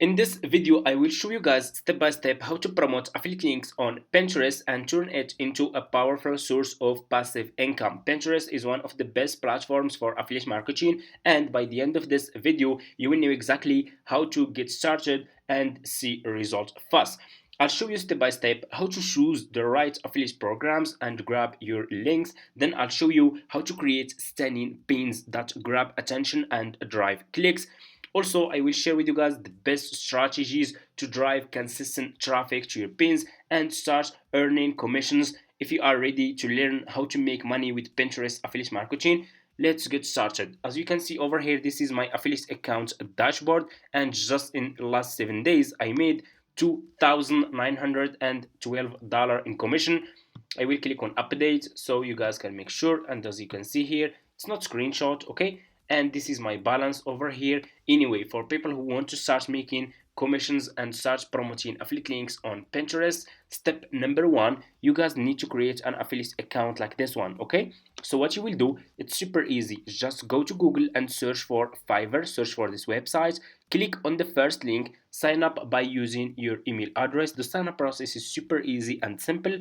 In this video, I will show you guys step by step how to promote affiliate links on Pinterest and turn it into a powerful source of passive income. Pinterest is one of the best platforms for affiliate marketing, and by the end of this video, you will know exactly how to get started and see results fast. I'll show you step by step how to choose the right affiliate programs and grab your links. Then I'll show you how to create stunning pins that grab attention and drive clicks. Also, I will share with you guys the best strategies to drive consistent traffic to your pins and start earning commissions. If you are ready to learn how to make money with Pinterest affiliate marketing, let's get started. As you can see over here, this is my affiliate account dashboard, and just in the last 7 days, I made $2,912 in commission. I will click on update so you guys can make sure, and as you can see here, it's not screenshot, okay? And this is my balance over here. Anyway, for people who want to start making commissions and start promoting affiliate links on Pinterest, step number one, you guys need to create an affiliate account like this one, okay? So what you will do, it's super easy. Just go to Google and search for Fiverr, search for this website, click on the first link, sign up by using your email address. The sign up process is super easy and simple.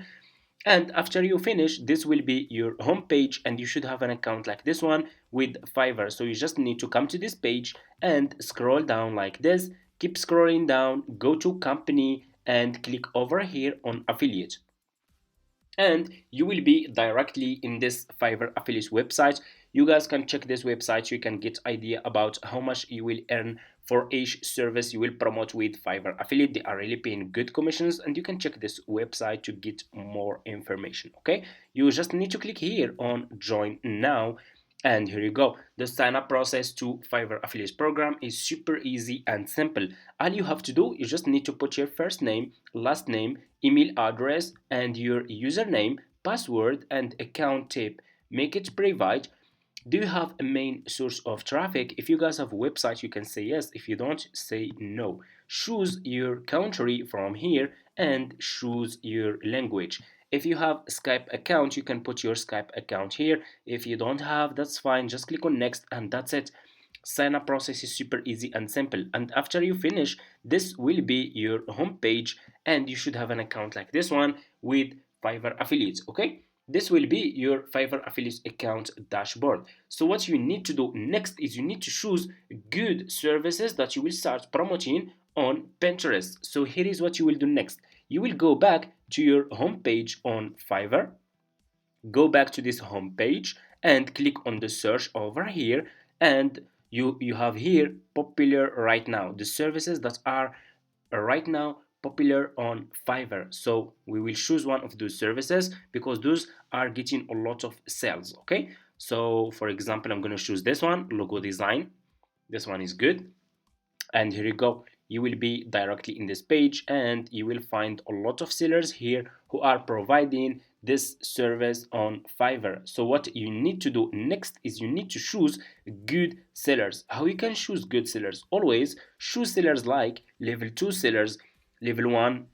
And after you finish, this will be your home page, and you should have an account like this one with Fiverr. So you just need to come to this page and scroll down like this. Keep scrolling down, go to company and click over here on affiliate, and you will be directly in this Fiverr affiliate website. You guys can check this website. You can get idea about how much you will earn for each service you will promote with Fiverr affiliate. They are really paying good commissions, and you can check this website to get more information. Okay, you just need to click here on join now, and here you go. The sign up process to Fiverr affiliate program is super easy and simple. All you have to do is just need to put your first name, last name, email address, and your username, password, and account type. Make it private. Do you have a main source of traffic? If you guys have a website, you can say yes. If you don't, say no. Choose your country from here and choose your language. If you have a Skype account, you can put your Skype account here. If you don't have, that's fine. Just click on next and that's it. Sign up process is super easy and simple. And after you finish, this will be your home page, and you should have an account like this one with Fiverr affiliates. Okay, this will be your Fiverr affiliate account dashboard. So what you need to do next is you need to choose good services that you will start promoting on Pinterest. So here is what you will do next. You will go back to your home page on Fiverr, go back to this home page and click on the search over here, and you have here popular right now, the services that are right now popular on Fiverr. So we will choose one of those services because those are getting a lot of sales. Okay, so for example, I'm going to choose this one, logo design. This one is good, and here you go. You will be directly in this page, and you will find a lot of sellers here who are providing this service on Fiverr. So what you need to do next is you need to choose good sellers. How you can choose good sellers? Always choose sellers like level 2 sellers, level 1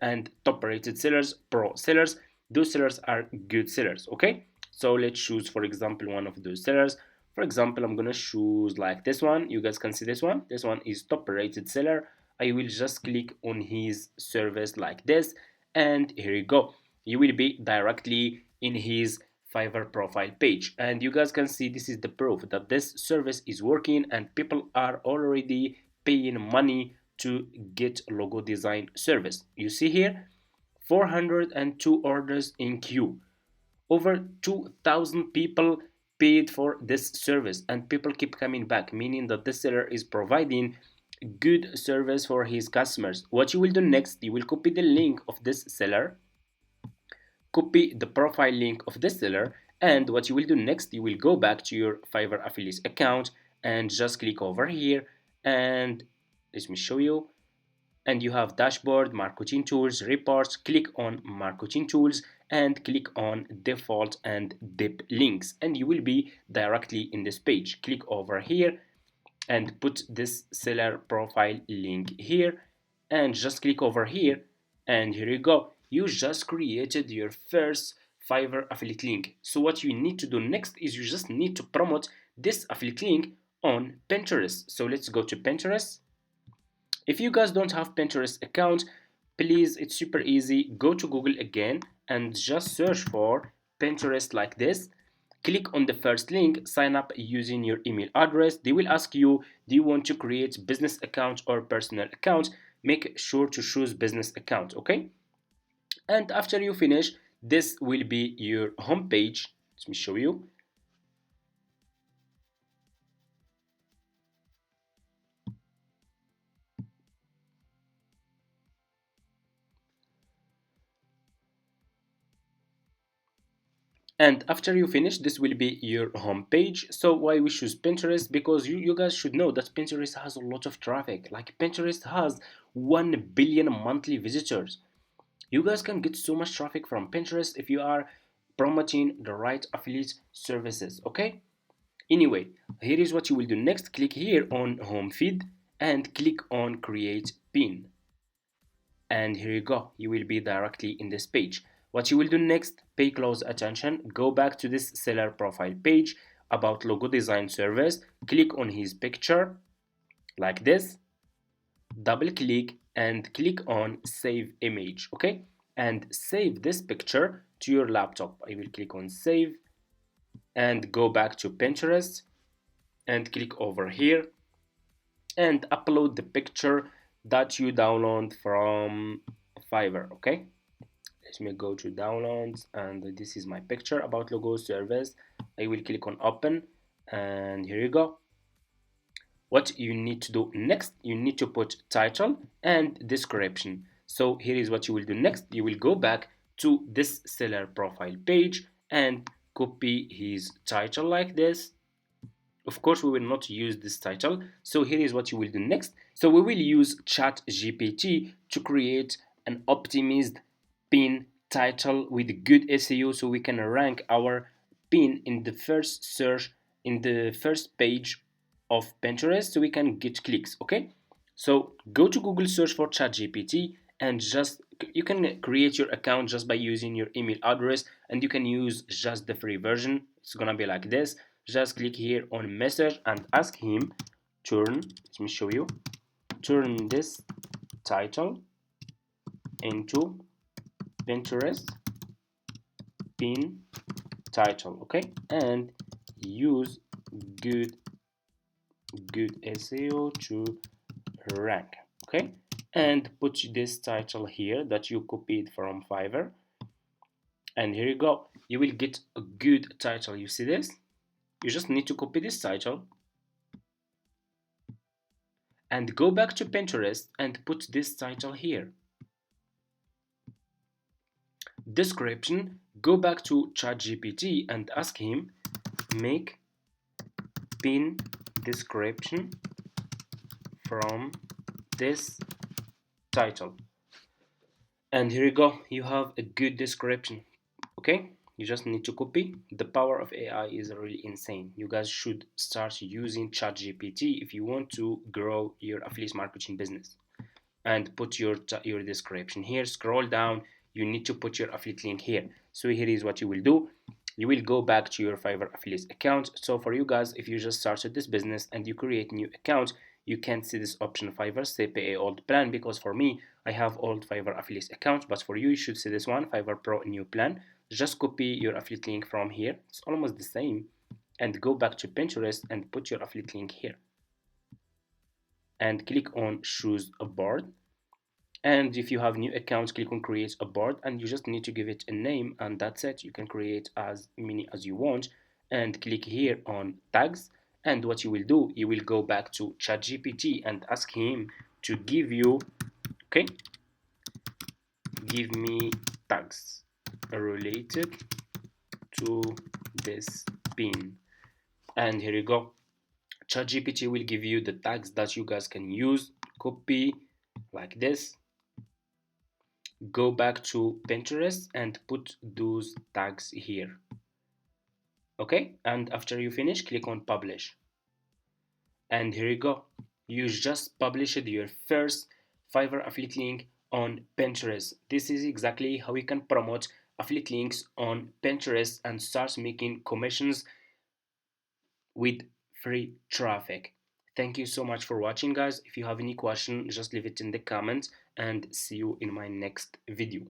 and top rated sellers, pro sellers. Those sellers are good sellers. Okay, so let's choose for example one of those sellers. For example, I'm gonna choose like this one. You guys can see this one. This one is top rated seller. I will just click on his service like this, and here you go. You will be directly in his Fiverr profile page, and you guys can see this is the proof that this service is working and people are already paying money to get logo design service. You see here 402 orders in queue, over 2,000 people paid for this service, and people keep coming back, meaning that this seller is providing good service for his customers. What you will do next, you will copy the link of this seller, copy the profile link of this seller, and what you will do next, you will go back to your Fiverr affiliate account and just click over here, and let me show you, and you have dashboard, marketing tools, reports. Click on marketing tools and click on default and dip links, and you will be directly in this page. Click over here and put this seller profile link here, and just click over here, and here you go. You just created your first Fiverr affiliate link. So what you need to do next is you just need to promote this affiliate link on Pinterest. So let's go to Pinterest, If you guys don't have Pinterest account, please, it's super easy. Go to Google again and just search for Pinterest like this. Click on the first link, sign up using your email address. They will ask you, do you want to create business account or personal account? Make sure to choose business account, okay? And after you finish, this will be your home page. Let me show you. And after you finish, this will be your home page. So why we choose Pinterest? Because you guys should know that Pinterest has a lot of traffic. Like Pinterest has 1 billion monthly visitors. You guys can get so much traffic from Pinterest if you are promoting the right affiliate services, okay? Anyway, here is what you will do next. Click here on home feed and click on create pin. And here you go, you will be directly in this page. What you will do next, pay close attention, go back to this seller profile page about logo design service, click on his picture like this, double click and click on save image, okay? And save this picture to your laptop. I will click on save and go back to Pinterest and click over here and upload the picture that you download from Fiverr, okay? Let me go to downloads and this is my picture about logo service. I will click on open and here you go. What you need to do next, you need to put title and description. So here is what you will do next. You will go back to this seller profile page and copy his title like this. Of course, we will not use this title. So here is what you will do next. So we will use ChatGPT to create an optimized pin title with good SEO so we can rank our pin in the first search, in the first page of Pinterest so we can get clicks, okay? So go to Google search for ChatGPT and just you can create your account just by using your email address and you can use just the free version. It's gonna be like this. Just click here on message and ask him let me show you, turn this title into Pinterest pin title, okay? And use good SEO to rank, okay? And put this title here that you copied from Fiverr. And here you go. You will get a good title. You see this? You just need to copy this title and go back to Pinterest and put this title here. Description, go back to ChatGPT and ask him make pin description from this title. And here you go, you have a good description, okay? You just need to copy. The power of AI is really insane. You guys should start using ChatGPT if you want to grow your affiliate marketing business. And put your description here. Scroll down. You need to put your affiliate link here. So here is what you will do. You will go back to your Fiverr affiliate account. So for you guys, if you just started this business and you create new account, you can't see this option Fiverr say pay old plan because for me I have old Fiverr affiliate account, but for you you should see this one Fiverr Pro new plan. Just copy your affiliate link from here. It's almost the same, and go back to Pinterest and put your affiliate link here and click on choose a board. And if you have new accounts, click on create a board and you just need to give it a name and that's it. You can create as many as you want and click here on tags. And what you will do, you will go back to ChatGPT and ask him to give you, okay, give me tags related to this pin. And here you go. ChatGPT will give you the tags that you guys can use. Copy like this. Go back to Pinterest and put those tags here. Okay, and after you finish, click on publish. And here you go. You just published your first Fiverr affiliate link on Pinterest. This is exactly how you can promote affiliate links on Pinterest and start making commissions with free traffic. Thank you so much for watching, guys. If you have any question, just leave it in the comments, and see you in my next video.